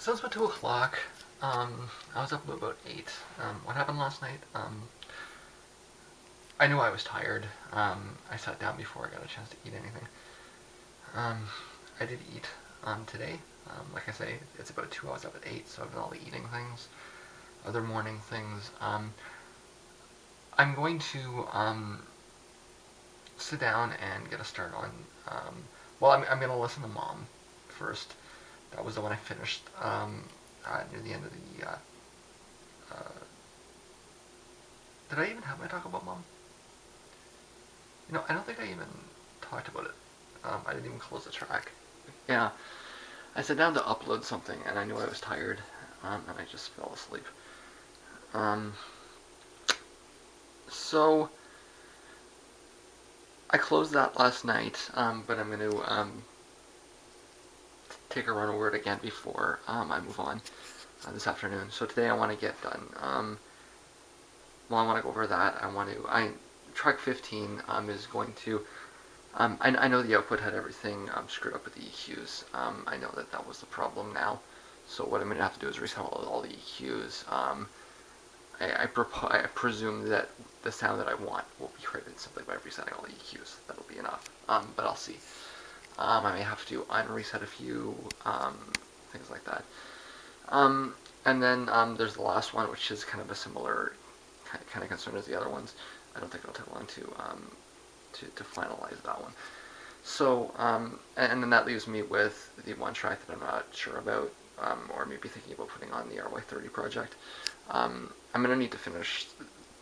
So it's about 2 o'clock. I was up about 8. What happened last night? I knew I was tired. I sat down before I got a chance to eat anything. Um, I did eat today. Like I say, it's about 2 hours up at 8, so I've done all the eating things, other morning things. I'm going to sit down and get a start on. I'm going to listen to Mom first. That was the one I finished near the end of the. Uh, did I even have my talk about Mom? I don't think I even talked about it. I didn't even close the track. Yeah, I sat down to upload something, and I knew I was tired, and I just fell asleep. Um, so I closed that last night, but I'm going to take a run over it again before I move on this afternoon. So today I want to get done. I want to go over that. Track 15 is going to. I know the output had everything screwed up with the EQs. I know that was the problem now. So what I'm going to have to do is reset all the EQs. I presume that the sound that I want will be created simply by resetting all the EQs. That'll be enough. But I'll see. I may have to unreset a few things like that. And then there's the last one, which is kind of a similar kind of concern as the other ones. I don't think it'll take long to finalize that one. So, and then that leaves me with the one track that I'm not sure about, or maybe thinking about putting on the RY30 project. I'm going to need to finish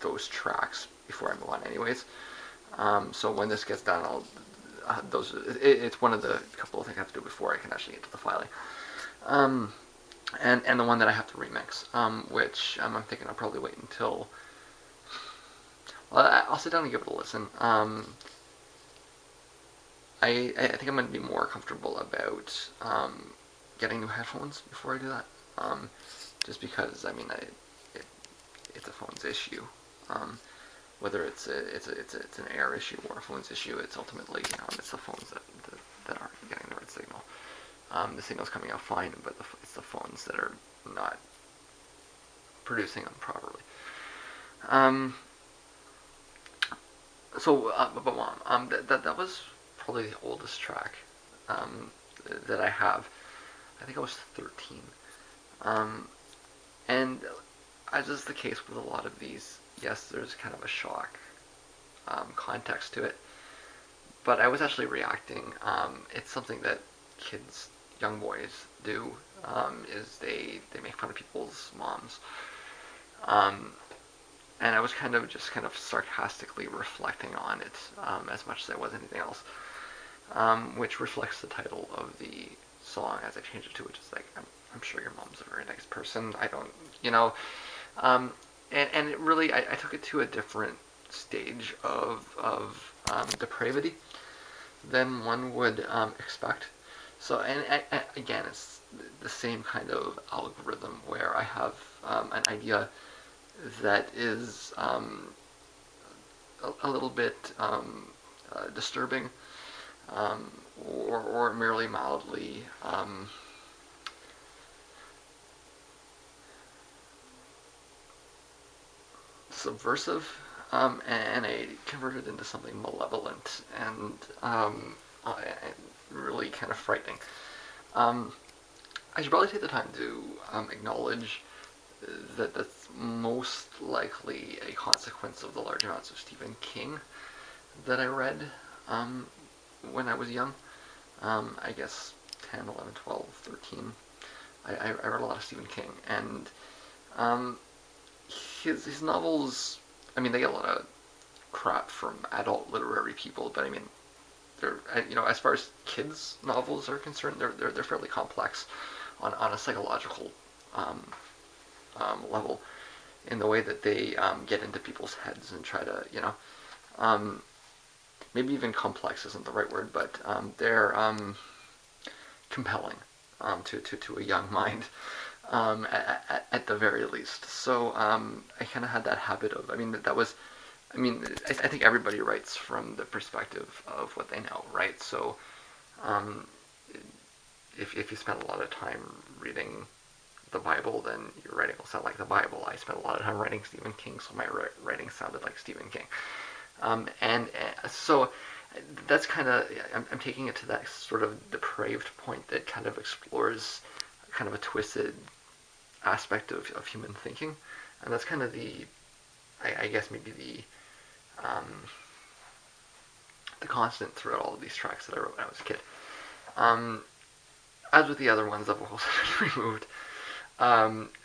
those tracks before I move on anyways. So when this gets done, it's one of the couple of things I have to do before I can actually get to the filing. And the one that I have to remix, which I'm thinking I'll probably wait until. Well, I'll sit down and give it a listen. I think I'm going to be more comfortable about getting new headphones before I do that. Just because it's a phone's issue. Whether it's an air issue or a phone's issue, it's ultimately it's the phones that aren't getting the right signal. The signal's coming out fine, but it's the phones that are not producing them properly. But Mom, that was probably the oldest track that I have. I think I was 13. And as is the case with a lot of these, yes, there's kind of a shock context to it. But I was actually reacting. It's something that kids, young boys, do. Is they make fun of people's moms. And I was kind of sarcastically reflecting on it as much as I was anything else, which reflects the title of the song as I changed it to, which is like, I'm sure your mom's a very nice person. I don't, and it really, I took it to a different stage of depravity than one would expect. So, and again, it's the same kind of algorithm where I have an idea that is a little bit disturbing, or merely mildly subversive, and I converted into something malevolent and really kind of frightening. I should probably take the time to acknowledge that that's most likely a consequence of the large amounts of Stephen King that I read when I was young. I guess 10, 11, 12, 13. I read a lot of Stephen King, and his novels, they get a lot of crap from adult literary people, but they're, as far as kids' novels are concerned, they're fairly complex on a psychological level, in the way that they get into people's heads and try to, maybe even complex isn't the right word, but they're compelling to a young mind, at the very least. So I kind of had that habit of, that was, I think everybody writes from the perspective of what they know, right? So if you spend a lot of time reading the Bible, then your writing will sound like the Bible. I spent a lot of time writing Stephen King, so my writing sounded like Stephen King. So that's kind of, I'm taking it to that sort of depraved point that kind of explores kind of a twisted aspect of human thinking, and that's kind of I guess maybe the constant throughout all of these tracks that I wrote when I was a kid. As with the other ones that were also removed,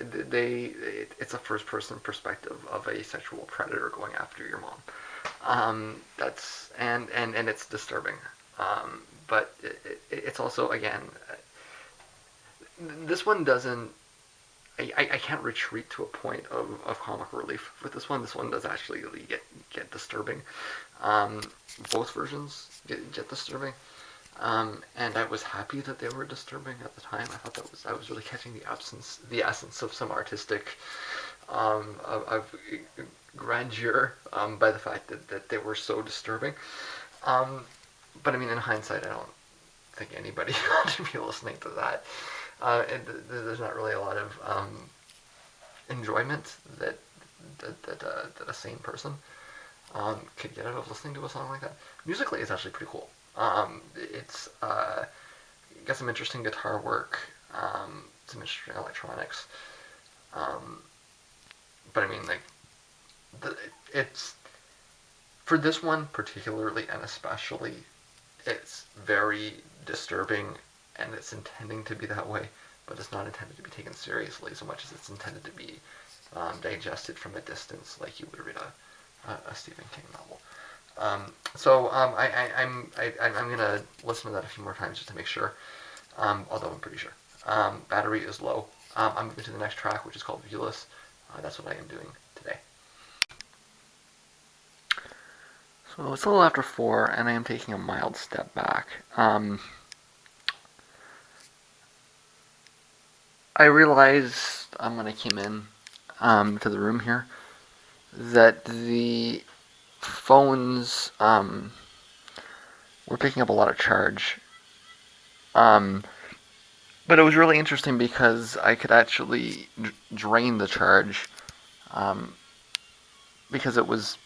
it's a first-person perspective of a sexual predator going after your mom. And it's disturbing. But it's also, again, this one doesn't. I can't retreat to a point of comic relief with this one. This one does actually really get disturbing. Both versions get disturbing. And I was happy that they were disturbing at the time. I thought I was really catching the essence of some artistic of grandeur by the fact that they were so disturbing. But I mean, in hindsight, I don't think anybody should be listening to that. There's not really a lot of enjoyment that a sane person could get out of listening to a song like that. Musically, it's actually pretty cool. It's got some interesting guitar work, some interesting electronics. But I mean, like, it's for this one particularly and especially, it's very disturbing, and it's intending to be that way, but it's not intended to be taken seriously so much as it's intended to be digested from a distance, like you would read a Stephen King novel. I'm gonna listen to that a few more times just to make sure. Although I'm pretty sure. Battery is low. I'm moving to the next track, which is called Viewless. That's what I am doing today. So it's a little after 4, and I am taking a mild step back. I realized when I came in to the room here that the phones were picking up a lot of charge. But it was really interesting because I could actually drain the charge because it was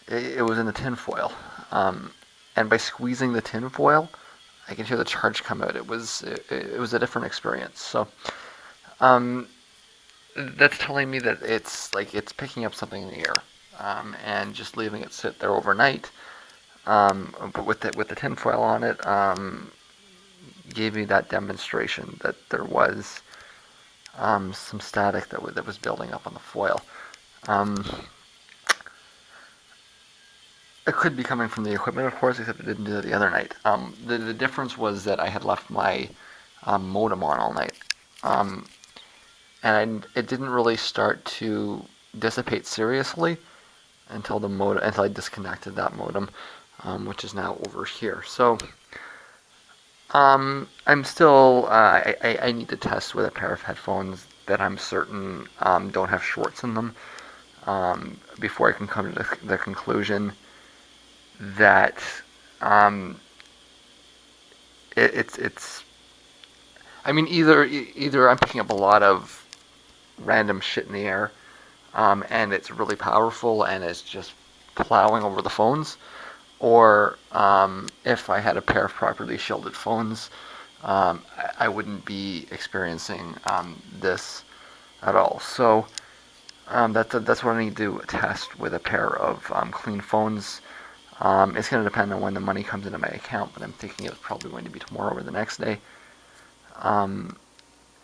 in the tin foil. And by squeezing the tin foil, I could hear the charge come out. It was a different experience. So that's telling me that it's picking up something in the air, and just leaving it sit there overnight, but with the tin foil on it, gave me that demonstration that there was some static that was building up on the foil. It could be coming from the equipment, of course, except it didn't do that the other night. The difference was that I had left my modem on all night. And it didn't really start to dissipate seriously until I disconnected that modem, which is now over here. So I'm still I need to test with a pair of headphones that I'm certain don't have shorts in them before I can come to the conclusion that it's. I mean, either I'm picking up a lot of random shit in the air, and it's really powerful and it's just plowing over the phones, or if I had a pair of properly shielded phones, I wouldn't be experiencing this at all. So that's what I need to test with a pair of clean phones. It's going to depend on when the money comes into my account, but I'm thinking it's probably going to be tomorrow or the next day. And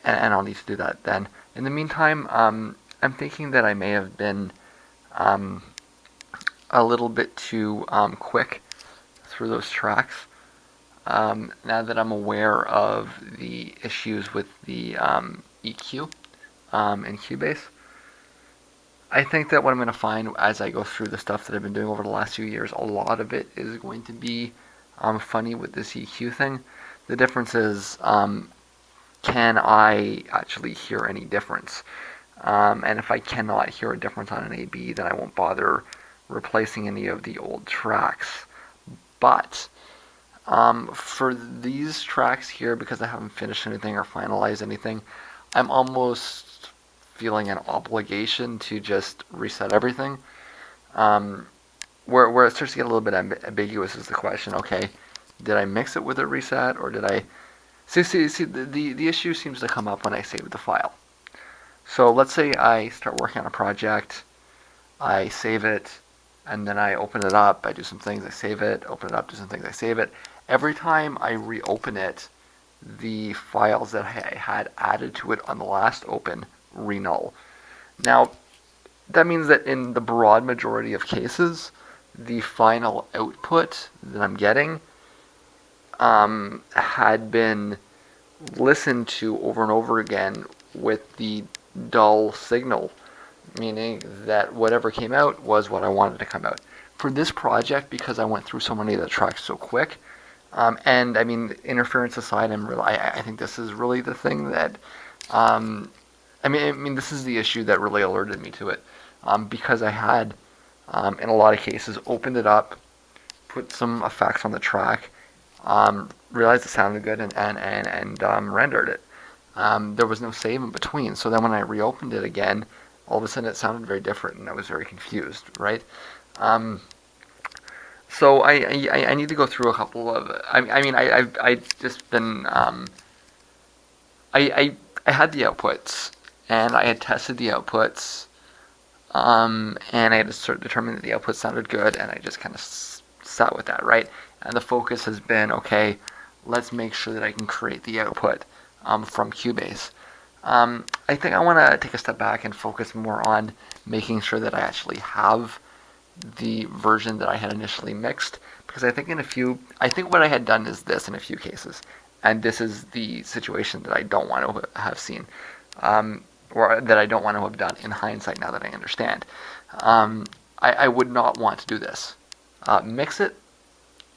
I'll need to do that then. In the meantime, I'm thinking that I may have been a little bit too quick through those tracks. Now that I'm aware of the issues with the EQ and Cubase, I think that what I'm going to find as I go through the stuff that I've been doing over the last few years, a lot of it is going to be funny with this EQ thing. The difference is, can I actually hear any difference? And if I cannot hear a difference on an AB, then I won't bother replacing any of the old tracks. But for these tracks here, because I haven't finished anything or finalized anything, I'm almost feeling an obligation to just reset everything. Um, where it starts to get a little bit ambiguous is the question, okay, did I mix it with a reset, or did I... See, the issue seems to come up when I save the file. So let's say I start working on a project, I save it, and then I open it up, I do some things, I save it, open it up, do some things, I save it. Every time I reopen it, the files that I had added to it on the last open renull. Now, that means that in the broad majority of cases, the final output that I'm getting had been listened to over and over again with the dull signal, meaning that whatever came out was what I wanted to come out. For this project, because I went through so many of the tracks so quick, and I mean, interference aside, I think this is really the thing that, this is the issue that really alerted me to it, because I had, in a lot of cases, opened it up, put some effects on the track, realized it sounded good, and rendered it. There was no save in between, so then when I reopened it again, all of a sudden it sounded very different, and I was very confused, right? So I need to go through a couple of... I've just been... I had the outputs, and I had tested the outputs, and I had to sort of determine that the output sounded good, and I just kind of sat with that, right? And the focus has been, okay, let's make sure that I can create the output from Cubase. I think I want to take a step back and focus more on making sure that I actually have the version that I had initially mixed, because I think what I had done is this in a few cases, and this is the situation that I don't want to have seen, or that I don't want to have done in hindsight now that I understand. I would not want to do this. Mix it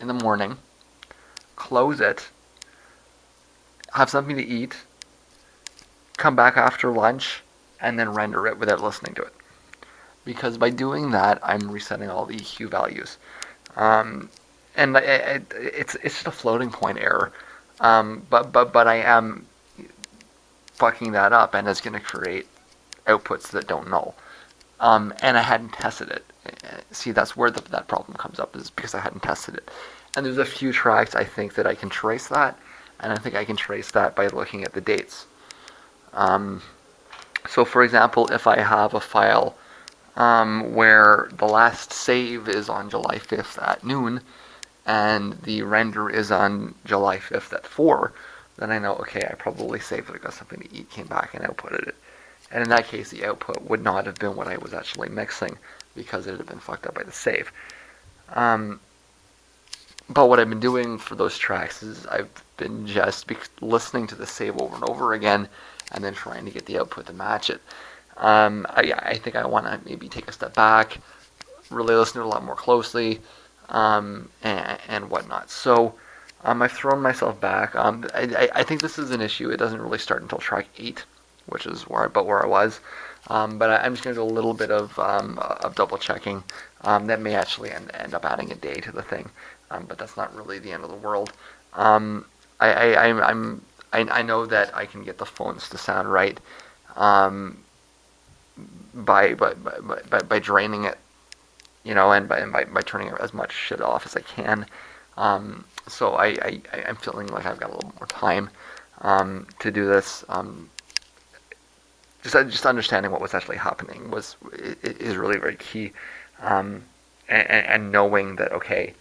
in the morning, close it, have something to eat, come back after lunch, and then render it without listening to it. Because by doing that, I'm resetting all the EQ values. And it's just a floating point error. But I am fucking that up, and it's going to create outputs that don't null. And I hadn't tested it. See, that's where that problem comes up, is because I hadn't tested it. And there's a few tracks I think that I can trace that, and I think I can trace that by looking at the dates. So for example, if I have a file where the last save is on July 5th at noon, and the render is on July 5th at 4, then I know, okay, I probably saved it, I got something to eat, came back and outputted it. And in that case, the output would not have been what I was actually mixing, because it had been fucked up by the save. But what I've been doing for those tracks is I've been just listening to the save over and over again, and then trying to get the output to match it. I think I want to maybe take a step back, really listen to it a lot more closely, and whatnot. So I've thrown myself back. I think this is an issue. It doesn't really start until track 8, which is where I was. But I'm just going to do a little bit of double checking. That may actually end up adding a day to the thing, but that's not really the end of the world. I know that I can get the phones to sound right by draining it, and by turning as much shit off as I can. So I'm feeling like I've got a little more time to do this. Just understanding what was actually happening is really very key, and knowing that, okay,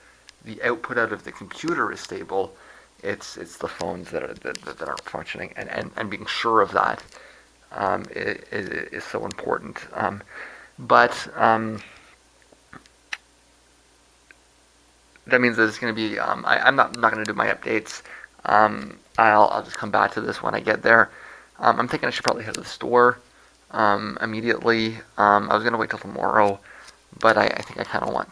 the output out of the computer is stable. It's the phones that aren't functioning, and being sure of that is so important. But that means that it's going to be. I'm not going to do my updates. I'll just come back to this when I get there. I'm thinking I should probably head to the store immediately. I was going to wait till tomorrow, but I think I kind of want.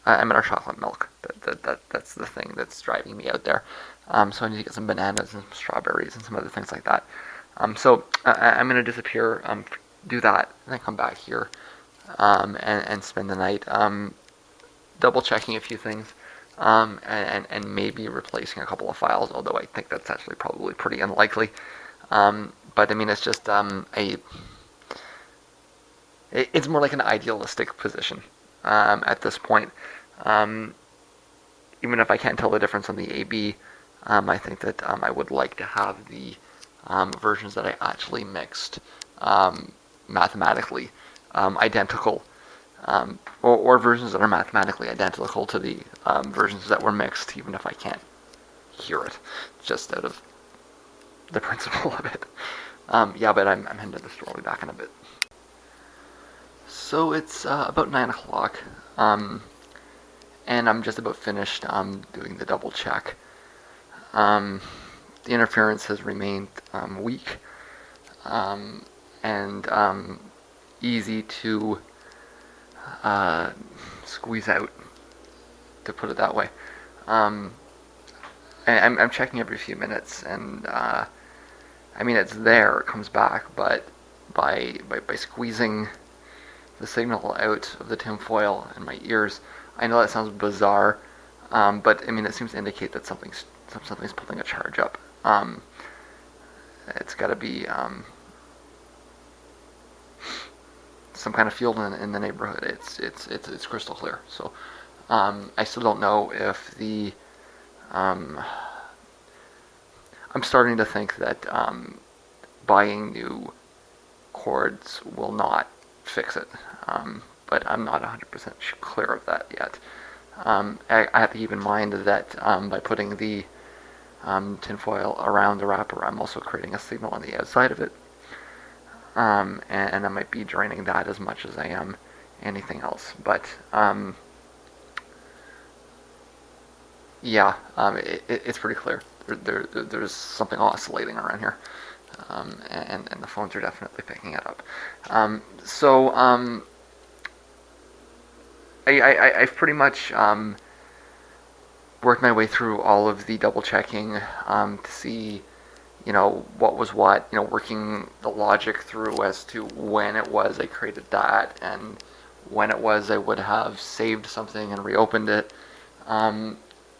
I'm at our chocolate milk. That's the thing that's driving me out there. So I need to get some bananas and some strawberries and some other things like that. So I'm going to disappear, do that, and then come back here and spend the night double checking a few things, and maybe replacing a couple of files, although I think that's actually probably pretty unlikely. but I mean, it's just it's more like an idealistic position at this point. Um, Even if I can't tell the difference on the AB, I think that I would like to have the versions that I actually mixed mathematically identical, or versions that are mathematically identical to the versions that were mixed, even if I can't hear it, just out of the principle of it. Yeah, but I'm heading to the store. I'll be back in a bit. So it's about 9 o'clock, and I'm just about finished doing the double check. The interference has remained weak and easy to squeeze out, to put it that way. I'm checking every few minutes, and I mean, it's there, it comes back, but by squeezing the signal out of the tinfoil in my ears, I know that sounds bizarre, but I mean, it seems to indicate that something's pulling a charge up. It's got to be some kind of field in the neighborhood. It's crystal clear. So I still don't know if the I'm starting to think that buying new cords will not fix it, but I'm not 100% clear of that yet. I have to keep in mind that by putting the tinfoil around the wrapper, I'm also creating a signal on the outside of it, and I might be draining that as much as I am anything else. But yeah, it's pretty clear. There's something oscillating around here, and the phones are definitely picking it up. I've pretty much worked my way through all of the double checking to see, what was what, working the logic through as to when it was I created that and when it was I would have saved something and reopened it.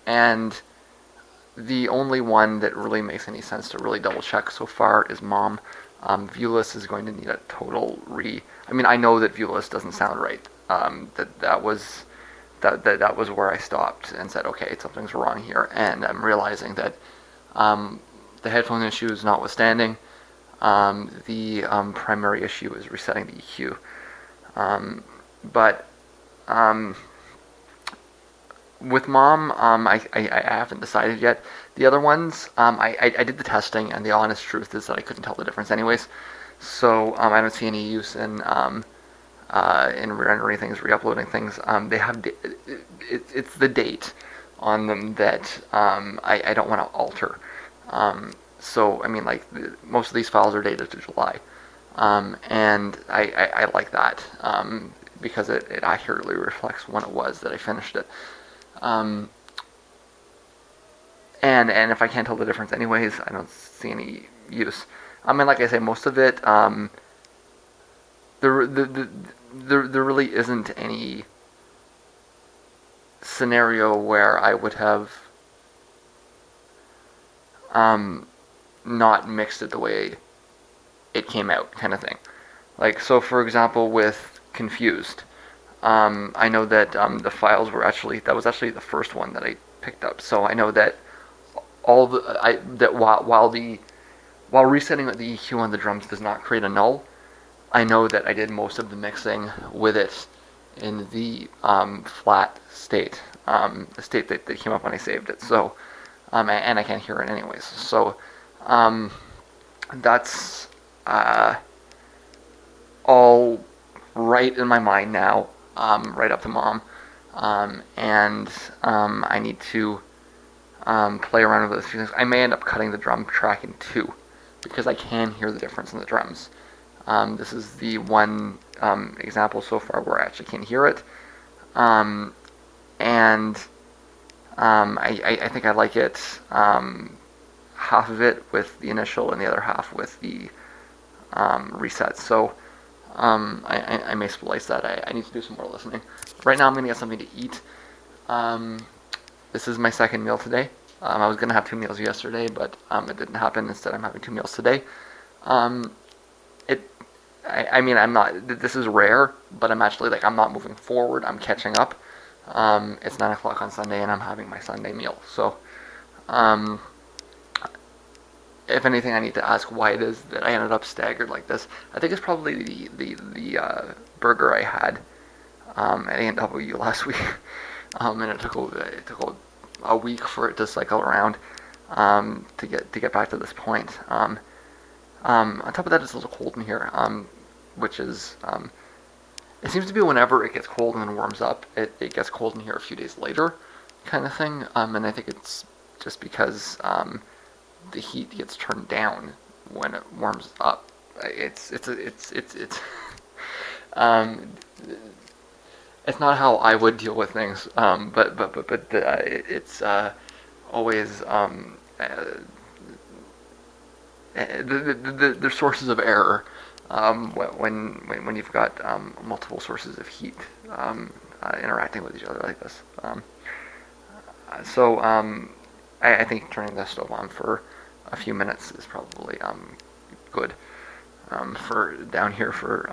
And the only one that really makes any sense to really double check so far is Mom. Viewless is going to need a total I mean, I know that Viewless doesn't sound right. That was where I stopped and said, okay, something's wrong here. And I'm realizing that the headphone issues notwithstanding, the primary issue is resetting the EQ. But with Mom, I haven't decided yet. The other ones, I did the testing, and the honest truth is that I couldn't tell the difference anyways. So I don't see any use in rendering things, re-uploading things. They have it's the date on them that I don't want to alter. So I mean, like, most of these files are dated to July, and I like that because it accurately reflects when it was that I finished it. And if I can't tell the difference anyways, I don't see any use. I mean, like I say, most of it, there really isn't any scenario where I would have not mixed it the way it came out, kind of thing. Like, so for example, with Confused, I know that the files were that was actually the first one that I picked up. So I know that while resetting the EQ on the drums does not create a null, I know that I did most of the mixing with it in the flat state, the state that came up when I saved it. So, and I can't hear it anyways. So, that's all right in my mind now, right up to Mom, and I need to play around with a few things. I may end up cutting the drum track in two because I can hear the difference in the drums. This is the one example so far where I actually can hear it, and I think I like it, half of it with the initial and the other half with the reset. So I may splice that. I need to do some more listening. Right now I'm going to get something to eat. This is my second meal today. I was going to have 2 meals yesterday, but it didn't happen. Instead, I'm having 2 meals today. Um, it. I mean, I'm not. This is rare, but I'm actually like I'm not moving forward. I'm catching up. It's 9 o'clock on Sunday, and I'm having my Sunday meal. So, um, if anything, I need to ask why it is that I ended up staggered like this. I think it's probably the burger I had at A&W last week, and it took a week for it to cycle around to get back to this point. On top of that, it's a little cold in here, which is it seems to be whenever it gets cold and then warms up, it gets cold in here a few days later, kind of thing. And I think it's just because the heat gets turned down when it warms up. It's um, it's not how I would deal with things, but it's always the sources of error when you've got multiple sources of heat interacting with each other like this. So I think turning the stove on for a few minutes is probably good for down here for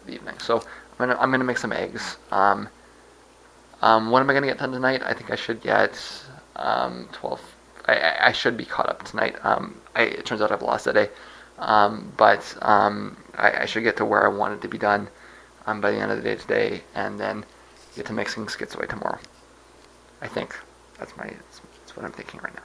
the evening. So I'm gonna make some eggs. What am I gonna get done tonight? I think I should get 12. I should be caught up tonight. It turns out I've lost a day, but I should get to where I wanted to be done by the end of the day today, and then get to mixing skits away tomorrow. I think that's what I'm thinking right now.